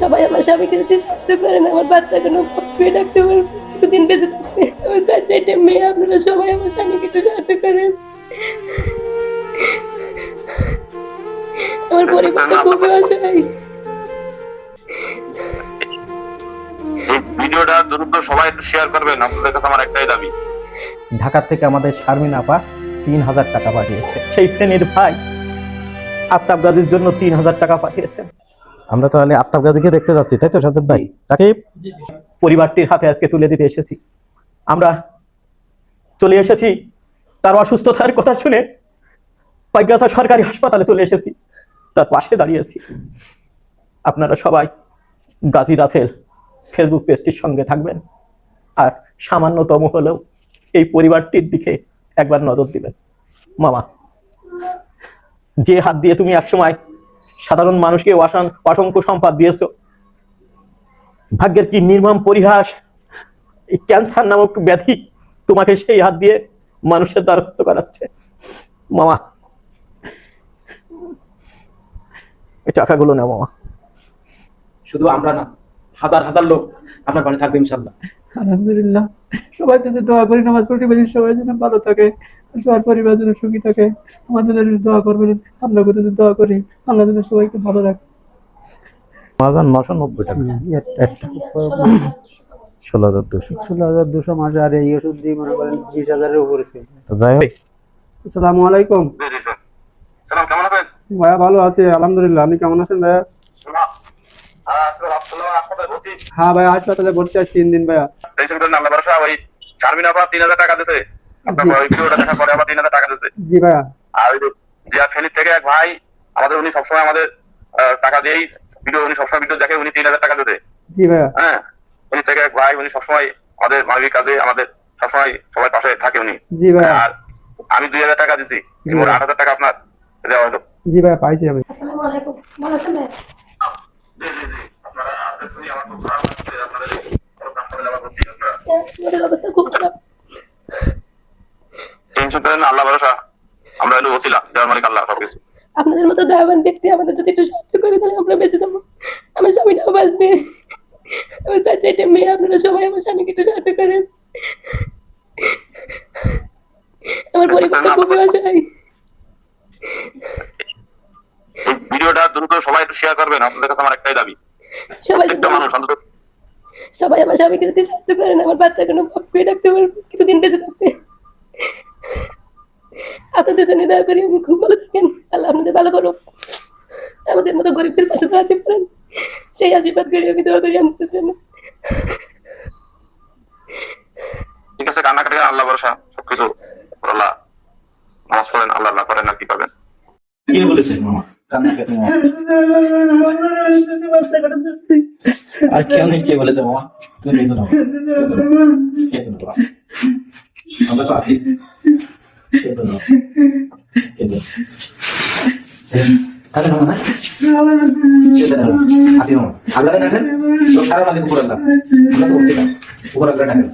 সবাই আমার স্বামীকে যদি সাহায্য করেন আমার বাচ্চাকে পেয়ে রাখতে পারবো, কিছুদিন বেঁচে থাকবে। আমার চারটে মেয়ে, আপনারা সবাই আমার স্বামীকে একটু সাহায্য করেন। আমার পরিবারটা খুবই অসহায়। ভিডিওটা দ্রুত সবাই একটু শেয়ার করবেন, আপনাদের কাছে আমার একটাই দাবি। ঢাকা থেকে আমাদের শারমিন আপা 3000 টাকা পাঠিয়েছে। সেই ফেনীর ভাই আফতাব গাজীর জন্য 3000 টাকা পাঠিয়েছেন। আমরা তাহলে আফতাব গাজীকে দেখতে যাচ্ছি, তাই তো সাজ্জাদ ভাই? রাকিব, পরিবারটির হাতে আজকে তুলে দিতে এসেছি। আমরা চলে এসেছি তার অসুস্থতার কথা শুনে পাইকগাছা সরকারি হাসপাতালে চলে এসেছি, তার পাশে দাঁড়িয়েছি। আপনারা সবাই গাজী রাসেল ফেসবুক পেজটির সঙ্গে থাকবেন, আর সামান্যতম হলেও এই পরিবারটির দিকে একবার নজর দিবেন। মামা, যে হাত দিয়ে তুমি একসময় সাধারণ মানুষকে অসংখ্য সম্পদ দিয়েছ, ভাগ্যের কি নির্মম পরিহাস, এই ক্যান্সার নামক ব্যাধি তোমাকে সেই হাত দিয়ে মানুষের দ্বারস্থ করাচ্ছে। মামা, এই টাকাগুলো নাও মামা। শুধু আমরা না, হাজার হাজার লোক আপনার বাড়ি থাকবে ইনশাল্লাহ। আলহামদুলিল্লাহ, সবাই যদি দোয়া করি, নামাজ পড়তে পারি, সবাই যেন ভালো থাকে, সবার পরিবার যেন সুখী থাকে। আমাদের জন্য দোয়া করবেন, আল্লাহ যদি দোয়া করি, আল্লাহ যেন সবাইকে ভালো রাখে। 990 টাকা একটা, 16,200 16,200 মাসে, আর এই ওষুধ দিয়ে মনে করেন 20,000-এর উপরে ছিল। যাই হোক, আসসালামু আলাইকুম সালাম, কেমন আছেন ভাইয়া? ভালো আছি আলহামদুলিল্লাহ, আপনি কেমন আছেন ভাইয়া? হ্যাঁ ভাইয়া, হাসপাতালে ভর্তি আছি 3 দিন ভাইয়া। আল্লাহ ভরসা। ওই শারমিন আপা 3000 টাকা দিয়েছে, আপনার ওই ভিডিওটা দেখার পরে আবার 3000 টাকা দিয়েছে। জি ভাইয়া। আর ওই যে ফেনীর থেকে এক ভাই আমাদের, উনি সবসময় আমাদের টাকা দিয়েই ভিডিও, উনি সবসময় ভিডিও দেখে, উনি 3000 টাকা দিয়েছে। জি ভাইয়া। হ্যাঁ, উনি থেকে এক ভাই, উনি সবসময় আমাদের মানবিক কাজে আমাদের সবসময় সবাই পাশে থাকে উনি। জি ভাইয়া। আর আমি 2000 টাকা দিছি, 8000 টাকা আপনার দেওয়া হলো। জি ভাইয়া, পাইছি আমি। আসসালামু আলাইকুম, ভালো আছেন ভাই? আমাদের অবস্থা খুব খারাপ। টেনশন করেন না, আল্লাহ ভরসা। আমরা হলো ওসিলা, যার মালিক আল্লাহ সবকিছু। আপনাদের মতো দয়াবান ব্যক্তি আমাদের যদি একটু সাহায্য করে তাহলে আমরা বেঁচে যাবো, আমার স্বামীটাও বাঁচবে। আমার চারটে মেয়ে, আপনারা সবাই আমার স্বামীকে একটু সাহায্য করেন। আমার পরিবারটা খুবই অসহায়। ভিডিওটা দ্রুত সবাই একটু শেয়ার করবেন, আপনাদের কাছে আমার একটাই দাবি। সবাই প্রত্যেকটা মানুষ অন্তত সবাই আমার স্বামীকে যদি সাহায্য করেন আমার বাচ্চাকে পেয়ে রাখতে পারবো, কিছুদিন বেঁচে থাকবে। আপনাদের জন্য দয়া করি, আমি খুব ভালো থাকেন, আল্লাহ আপনাদের ভালো করুক, আমাদের মতো গরিবদের পাশে দাঁড়াতে পারেন, সেই আশীর্বাদ করি, আমি দোয়া করি আমাদের জন্য। ঠিক আছে, কান্নাকাটি করেন, আল্লাহ ভরসা, সবকিছু আল্লাহ। নামাজ পড়েন, আল্লাহ আল্লাহ করেন, আর কি পাবেন। কি বলেছেন মামা? কান্নাকাটি মামা। আর কেউ নেই, কে বলেছে মামা? তুমি দেখো না, আমরা তো আছি। আল্লাহ দেখেন, সারা মালিক উপর আল্লাহ, আমরা তো উপর আল্লাহ ডাকেন।